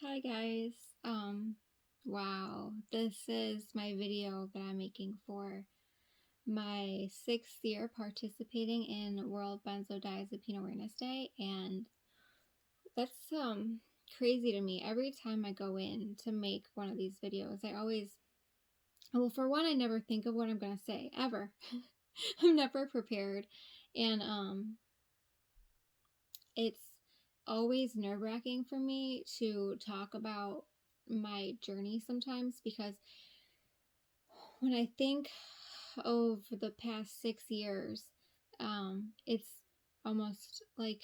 Hi guys. Wow, this is my video that I'm making for my 6th year participating in World Benzodiazepine Awareness Day, and that's crazy to me. Every time I go in to make one of these videos, I always, well, for one, I never think of what I'm gonna say ever. I'm never prepared, and it's always nerve-wracking for me to talk about my journey sometimes, because when I think of the past 6 years, it's almost like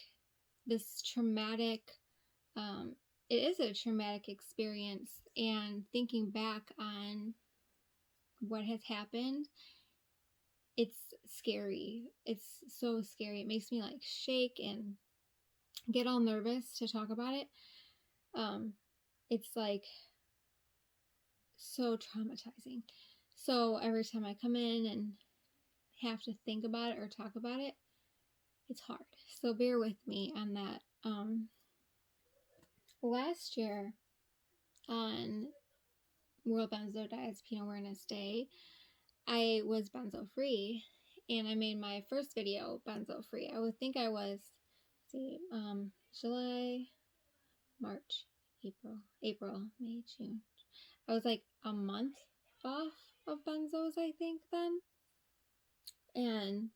this traumatic, um, it is a traumatic experience. And thinking back on what has happened, it's scary. It's so scary. It makes me like shake and get all nervous to talk about it. Um, it's like so traumatizing. So every time I come in and have to think about it or talk about it, it's hard. So bear with me on that. Last year on World Benzodiazepine Awareness Day, I was benzo free, and I made my first video benzo free. I would think I was, see, July, March, April, May, June. I was like a month off of benzos, I think, then. And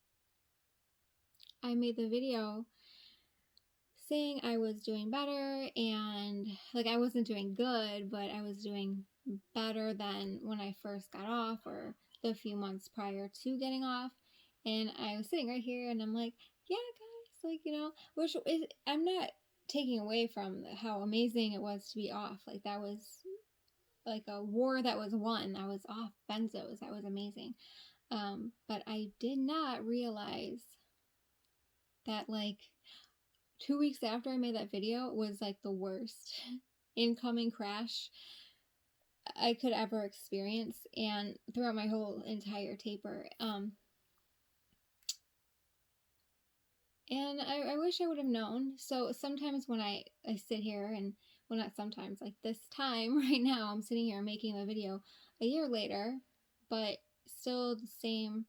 I made the video saying I was doing better, and like I wasn't doing good, but I was doing better than when I first got off or the few months prior to getting off. And I was sitting right here and I'm like, yeah, guys, like, which is, I'm not taking away from how amazing it was to be off. Like, that was like a war that was won. I was off benzos. That was amazing. But I did not realize that, like, 2 weeks after I made that video was like the worst incoming crash I could ever experience, and throughout my whole entire taper. And I wish I would have known. So sometimes when I sit here and, well, not sometimes, like this time right now, I'm sitting here making a video a year later, but still the same,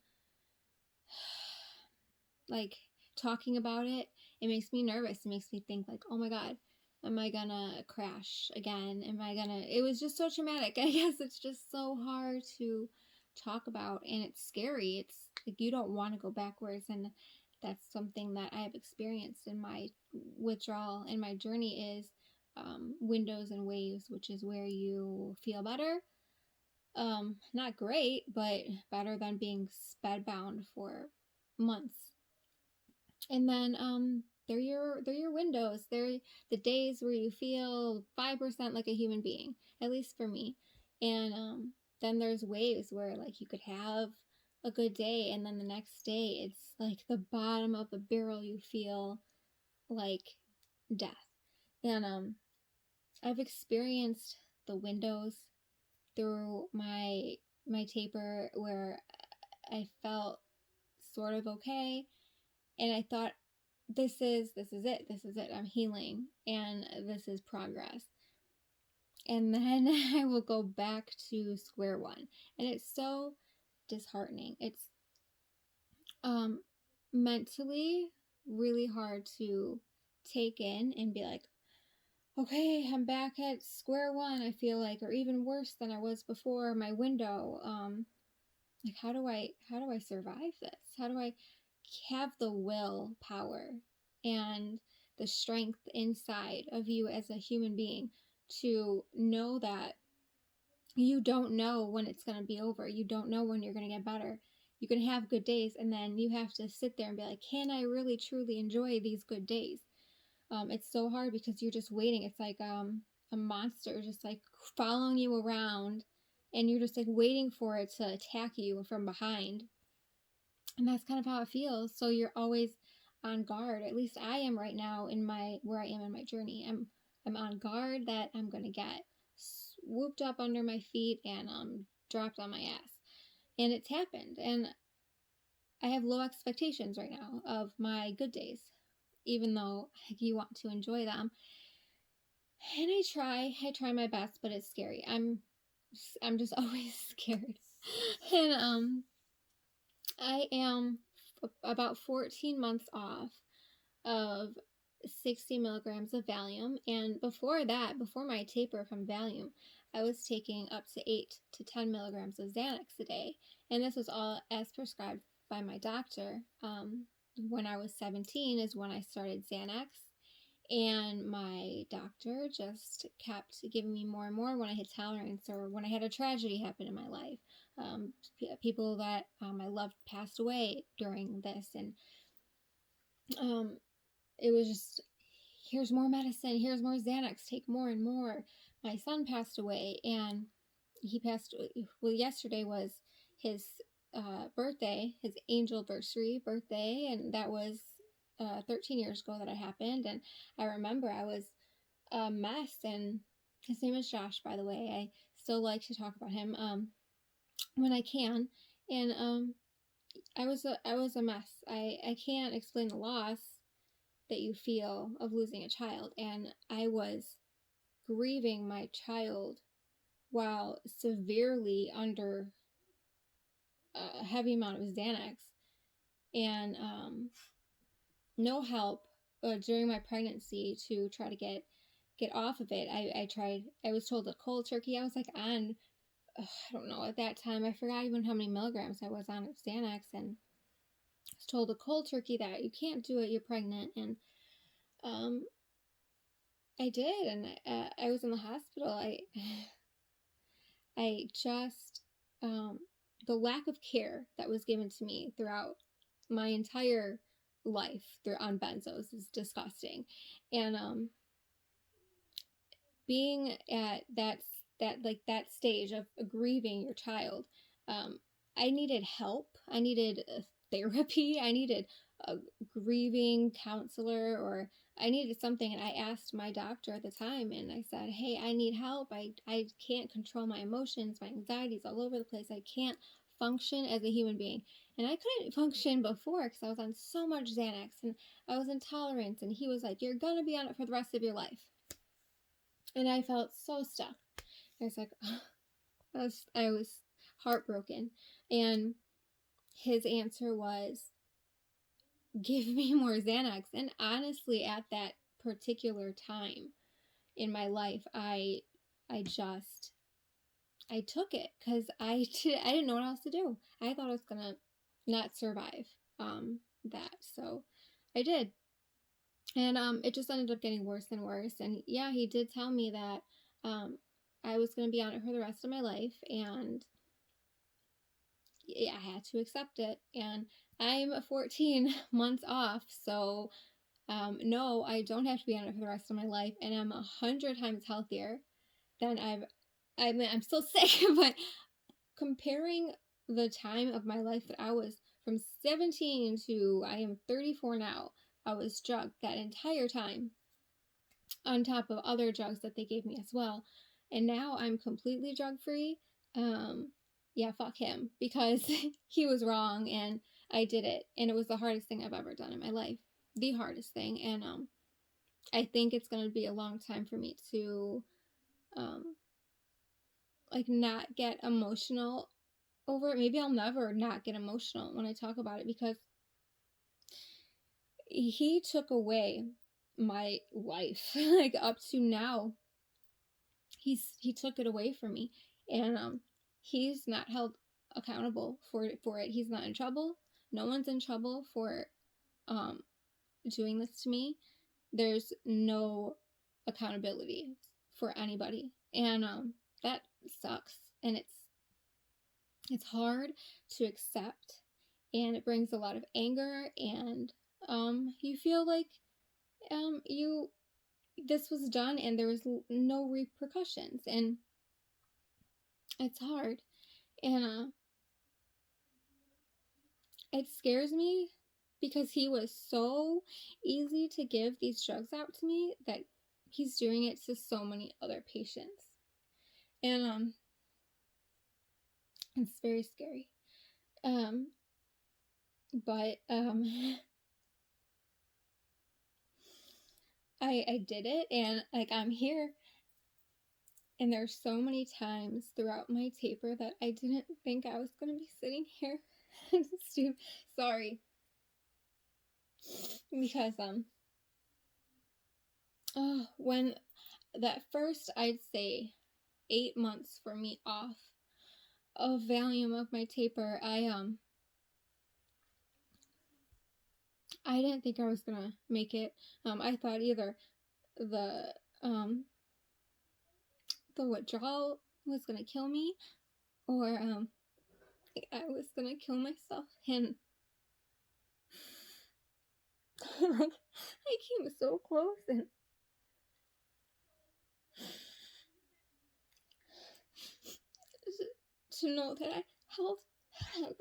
like, talking about it, it makes me nervous. It makes me think like, oh my God, am I gonna crash again? It was just so traumatic. I guess it's just so hard to talk about, and it's scary. It's like you don't want to go backwards, and that's something that I have experienced in my withdrawal and my journey is windows and waves, which is where you feel better. Not great, but better than being spellbound for months. And then they're your windows. They're the days where you feel 5% like a human being, at least for me. And then there's waves where like you could have a good day, and then the next day it's like the bottom of the barrel. You feel like death. And I've experienced the windows through my taper where I felt sort of okay, and I thought, this is it, I'm healing, and this is progress. And then I will go back to square one, and it's so disheartening. It's mentally really hard to take in and be like, okay, I'm back at square one, I feel like, or even worse than I was before my window. Like, how do I survive this? How do I have the willpower and the strength inside of you as a human being to know that you don't know when it's going to be over? You don't know when you're going to get better. You can have good days, and then you have to sit there and be like, can I really truly enjoy these good days? It's so hard because you're just waiting. It's like a monster just like following you around, and you're just like waiting for it to attack you from behind. And that's kind of how it feels. So you're always on guard. At least I am right now in where I am in my journey. I'm on guard that I'm gonna get swooped up under my feet and dropped on my ass. And it's happened. And I have low expectations right now of my good days, even though you want to enjoy them. And I try my best, but it's scary. I'm just always scared. And I am about 14 months off of 60 milligrams of Valium. And before that, before my taper from Valium, I was taking up to 8 to 10 milligrams of Xanax a day. And this was all as prescribed by my doctor. When I was 17 is when I started Xanax. And my doctor just kept giving me more and more when I hit tolerance or when I had a tragedy happen in my life. People that I loved passed away during this. And it was just, here's more medicine, here's more Xanax, take more and more. My son passed away, and he passed, well, yesterday was his birthday, his angelversary birthday, and that was 13 years ago that it happened. And I remember I was a mess, and his name is Josh, by the way. I still like to talk about him when I can. And I was a mess. I can't explain the loss that you feel of losing a child, and I was grieving my child while severely under a heavy amount of Xanax, and no help during my pregnancy to try to get off of it. I was told a cold turkey. I was like on, I don't know, at that time I forgot even how many milligrams I was on of Xanax, and I was told a cold turkey that you can't do it, you're pregnant. And I did, and I was in the hospital. I just, the lack of care that was given to me throughout my entire life on benzos is disgusting. And being at that stage of grieving your child, I needed help. I needed therapy. I needed a grieving counselor, or I needed something. And I asked my doctor at the time, and I said, hey, I need help. I can't control my emotions. My anxiety's all over the place. I can't function as a human being. And I couldn't function before because I was on so much Xanax, and I was intolerant. And he was like, you're going to be on it for the rest of your life. And I felt so stuck. I was like, oh, I was heartbroken. And his answer was, give me more Xanax. And honestly, at that particular time in my life, I took it because I didn't know what else to do. I thought I was gonna not survive that, so I did. And it just ended up getting worse and worse. And yeah, he did tell me that I was going to be on it for the rest of my life, and yeah, I had to accept it. And I'm 14 months off, so no, I don't have to be on it for the rest of my life, and I'm 100 times healthier than I'm still sick, but comparing the time of my life that I was from 17 to I am 34 now, I was drugged that entire time on top of other drugs that they gave me as well. And now I'm completely drug free. Yeah, fuck him, because he was wrong and I did it. And it was the hardest thing I've ever done in my life. The hardest thing. And I think it's going to be a long time for me to not get emotional over it. Maybe I'll never not get emotional when I talk about it, because he took away my life. Like up to now, he took it away from me, and he's not held accountable for it. He's not in trouble. No one's in trouble for doing this to me. There's no accountability for anybody, and that sucks. And it's hard to accept, and it brings a lot of anger, and you feel like this was done and there was no repercussions, and it's hard. And it scares me because he was so easy to give these drugs out to me that he's doing it to so many other patients. And it's very scary. But I did it, and like I'm here. And there's so many times throughout my taper that I didn't think I was gonna be sitting here. Sorry. Because when that first, I'd say 8 months for me off of volume of my taper, I didn't think I was gonna make it. I thought either the withdrawal was gonna kill me, or I was gonna kill myself. And like, I came so close, and to know that I held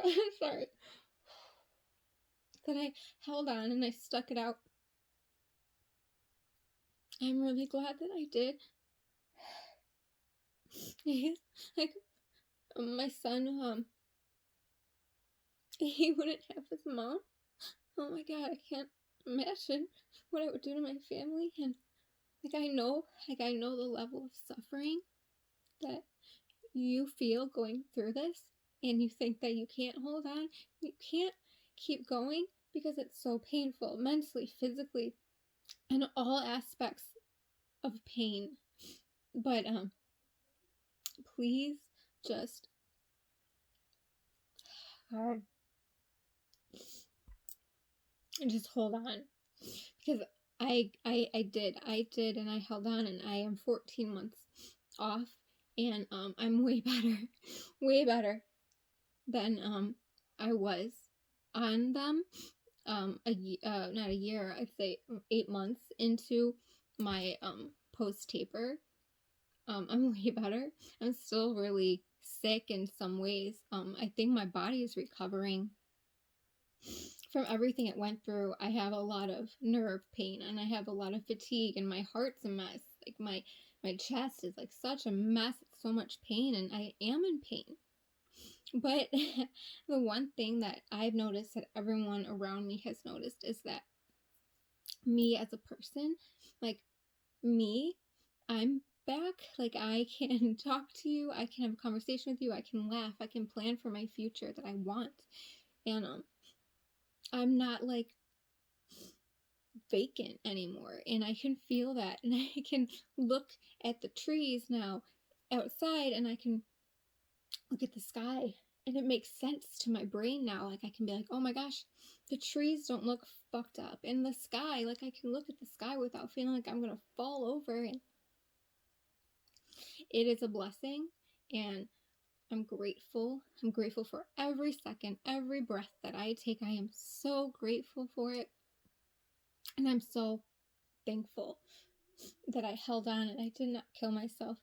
I'm sorry, that I held on and I stuck it out. I'm really glad that I did. Like, my son, he wouldn't have his mom. Oh my god, I can't imagine what I would do to my family. And I know the level of suffering that you feel going through this, and you think that you can't hold on, you can't keep going because it's so painful, mentally, physically, and all aspects of pain. But please just hold on, because I did, and I held on, and I am 14 months off, and I'm way better than I was on them not a year, I'd say 8 months into my post taper. I'm way better. I'm still really sick in some ways. I think my body is recovering from everything it went through. I have a lot of nerve pain, and I have a lot of fatigue, and my heart's a mess. Like my chest is like such a mess. It's so much pain, and I am in pain. But the one thing that I've noticed that everyone around me has noticed is that me as a person, like me, I'm back. Like, I can talk to you, I can have a conversation with you, I can laugh, I can plan for my future that I want. And I'm not like vacant anymore, and I can feel that, and I can look at the trees now outside, and I can look at the sky, and it makes sense to my brain now. Like, I can be like, oh my gosh, the trees don't look fucked up, and the sky, like, I can look at the sky without feeling like I'm gonna fall over. And it is a blessing, and I'm grateful for every second, every breath that I take. I am so grateful for it, and I'm so thankful that I held on and I did not kill myself.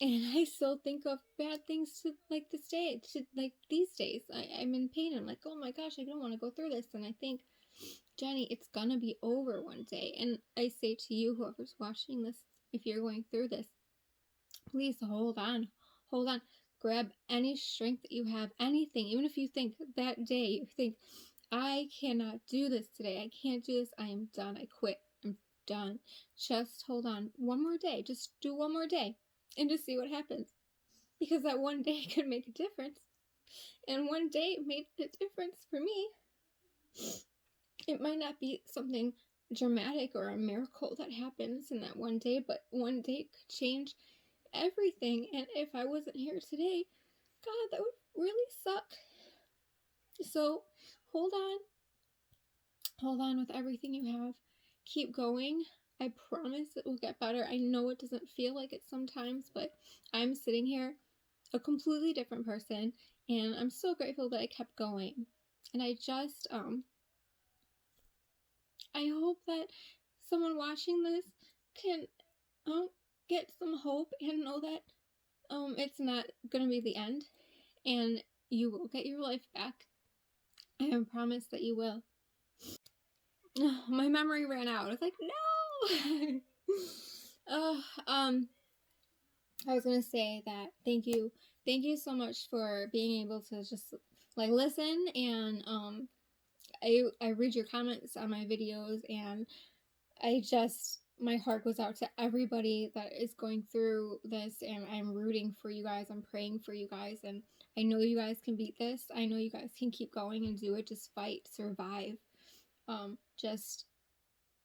And I still think of bad things to like this day, to like these days. I'm in pain. I'm like, oh my gosh, I don't want to go through this. And I think, Jenny, it's gonna be over one day. And I say to you, whoever's watching this, if you're going through this, please hold on. Grab any strength that you have, anything. Even if you think that day, you think, I cannot do this today. I can't do this. I am done. I quit. I'm done. Just hold on one more day. Just do one more day and just see what happens. Because that one day could make a difference. And one day made a difference for me. It might not be something dramatic or a miracle that happens in that one day, but one day could change everything. And if I wasn't here today, God, that would really suck. So hold on with everything you have. Keep going. I promise it will get better. I know it doesn't feel like it sometimes, but I'm sitting here a completely different person, and I'm so grateful that I kept going. And I just I hope that someone watching this can get some hope and know that it's not gonna be the end, and you will get your life back. I promise that you will. My memory ran out. I was like, no. I was gonna say that thank you so much for being able to just like listen, and I read your comments on my videos, and my heart goes out to everybody that is going through this, and I'm rooting for you guys. I'm praying for you guys, and I know you guys can beat this. I know you guys can keep going and do it. Just fight, survive. Just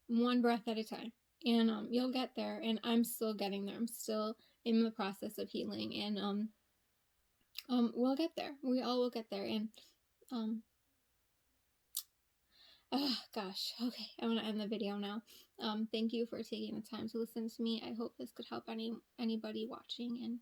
one breath at a time, and you'll get there. And I'm still getting there. I'm still in the process of healing, and we'll get there. We all will get there. And oh gosh, okay, I want to end the video now. Thank you for taking the time to listen to me. I hope this could help anybody watching, and